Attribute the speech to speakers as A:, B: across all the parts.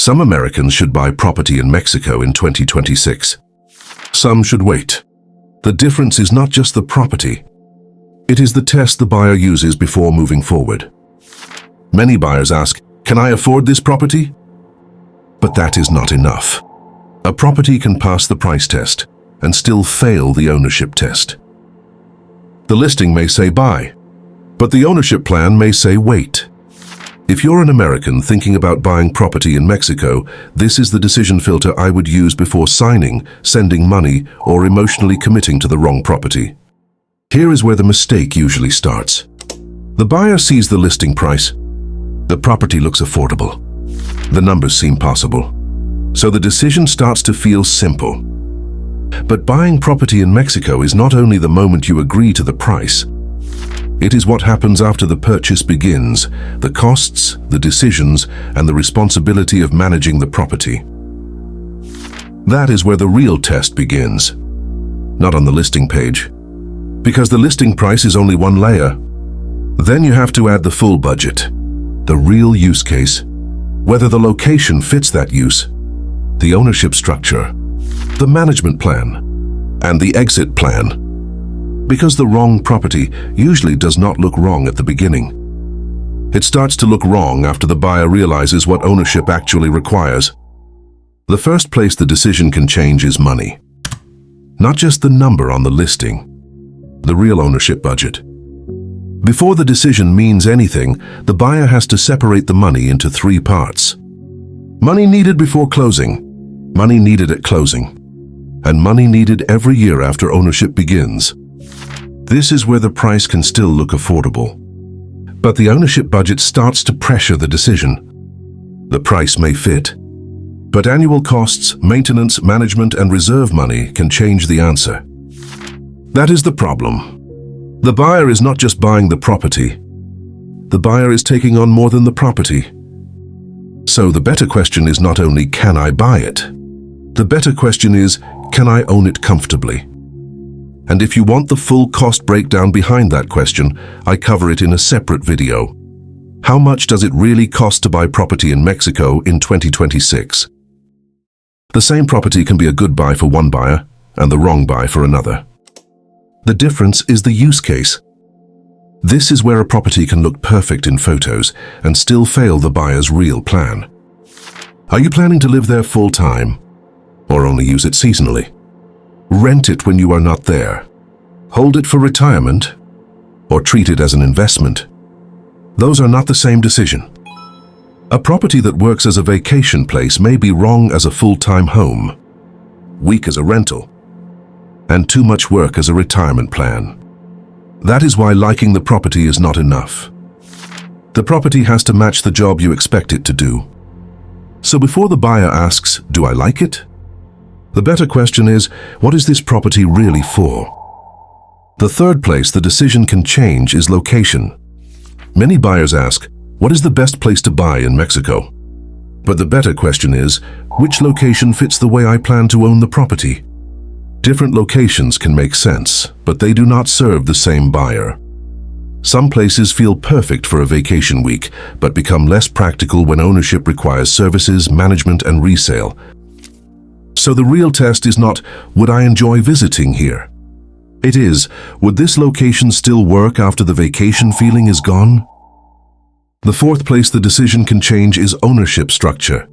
A: Some Americans should buy property in Mexico in 2026. Some should wait. The difference is not just the property. It is the test the buyer uses before moving forward. Many buyers ask, "Can I afford this property?" But that is not enough. A property can pass the price test and still fail the ownership test. The listing may say buy, but the ownership plan may say wait. If you're an American thinking about buying property in Mexico, this is the decision filter I would use before signing, sending money, or emotionally committing to the wrong property. Here is where the mistake usually starts. The buyer sees the listing price. The property looks affordable. The numbers seem possible. So the decision starts to feel simple. But buying property in Mexico is not only the moment you agree to the price. It is what happens after the purchase begins, the costs, the decisions, and the responsibility of managing the property. That is where the real test begins. Not on the listing page, because the listing price is only one layer. Then you have to add the full budget, the real use case, whether the location fits that use, the ownership structure, the management plan, and the exit plan. Because the wrong property usually does not look wrong at the beginning. It starts to look wrong after the buyer realizes what ownership actually requires. The first place the decision can change is money. Not just the number on the listing, the real ownership budget. Before the decision means anything, the buyer has to separate the money into three parts. Money needed before closing, money needed at closing, and money needed every year after ownership begins. This is where the price can still look affordable. But the ownership budget starts to pressure the decision. The price may fit, but annual costs, maintenance, management, and reserve money can change the answer. That is the problem. The buyer is not just buying the property. The buyer is taking on more than the property. So the better question is not only can I buy it? The better question is, can I own it comfortably? And if you want the full cost breakdown behind that question, I cover it in a separate video. How much does it really cost to buy property in Mexico in 2026? The same property can be a good buy for one buyer and the wrong buy for another. The difference is the use case. This is where a property can look perfect in photos and still fail the buyer's real plan. Are you planning to live there full-time or only use it seasonally? Rent it when you are not there. Hold it for retirement, or treat it as an investment. Those are not the same decision. A property that works as a vacation place may be wrong as a full-time home, weak as a rental, and too much work as a retirement plan. That is why liking the property is not enough. The property has to match the job you expect it to do. So before the buyer asks, "Do I like it?" the better question is, what is this property really for? The third place the decision can change is location. Many buyers ask, what is the best place to buy in Mexico? But the better question is, which location fits the way I plan to own the property? Different locations can make sense, but they do not serve the same buyer. Some places feel perfect for a vacation week, but become less practical when ownership requires services, management, and resale. So the real test is not, would I enjoy visiting here? It is, would this location still work after the vacation feeling is gone? The fourth place the decision can change is ownership structure.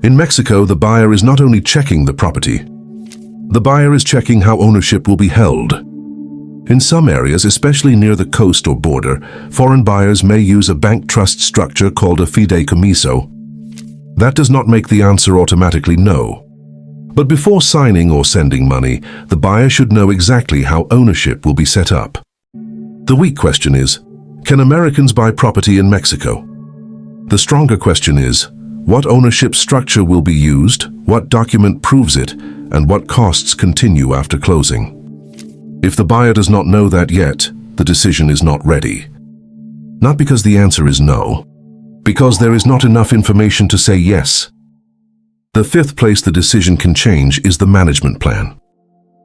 A: In Mexico, the buyer is not only checking the property, the buyer is checking how ownership will be held. In some areas, especially near the coast or border, foreign buyers may use a bank trust structure called a fideicomiso. That does not make the answer automatically no. But before signing or sending money, the buyer should know exactly how ownership will be set up. The weak question is, can Americans buy property in Mexico? The stronger question is, what ownership structure will be used, what document proves it, and what costs continue after closing? If the buyer does not know that yet, the decision is not ready. Not because the answer is no, because there is not enough information to say yes. The fifth place the decision can change is the management plan.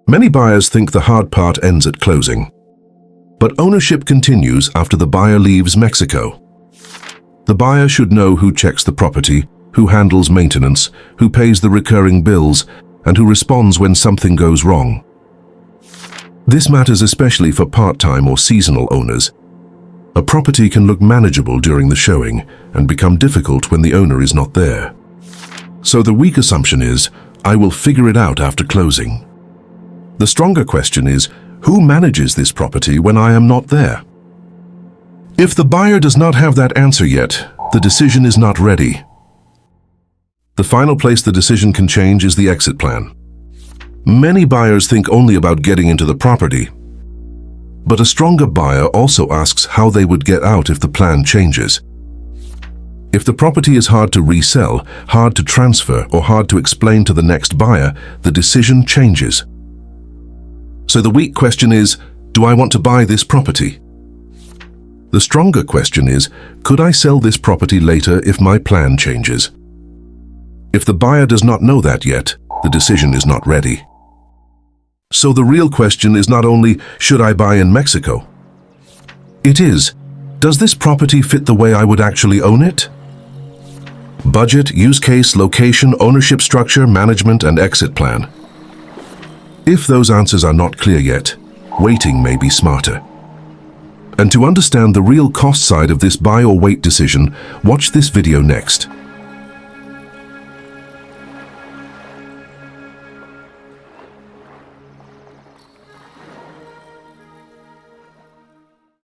A: Many buyers think the hard part ends at closing. But ownership continues after the buyer leaves Mexico. The buyer should know who checks the property, who handles maintenance, who pays the recurring bills, and who responds when something goes wrong. This matters especially for part-time or seasonal owners. A property can look manageable during the showing and become difficult when the owner is not there. So the weak assumption is, I will figure it out after closing. The stronger question is, who manages this property when I am not there? If the buyer does not have that answer yet, the decision is not ready. The final place the decision can change is the exit plan. Many buyers think only about getting into the property, but a stronger buyer also asks how they would get out if the plan changes. If the property is hard to resell, hard to transfer, or hard to explain to the next buyer, the decision changes. So the weak question is, do I want to buy this property? The stronger question is, could I sell this property later if my plan changes? If the buyer does not know that yet, the decision is not ready. So the real question is not only, should I buy in Mexico? It is, does this property fit the way I would actually own it? Budget, use case, location, ownership structure, management, and exit plan. If those answers are not clear yet, waiting may be smarter. And to understand the real cost side of this buy or wait decision, watch this video next.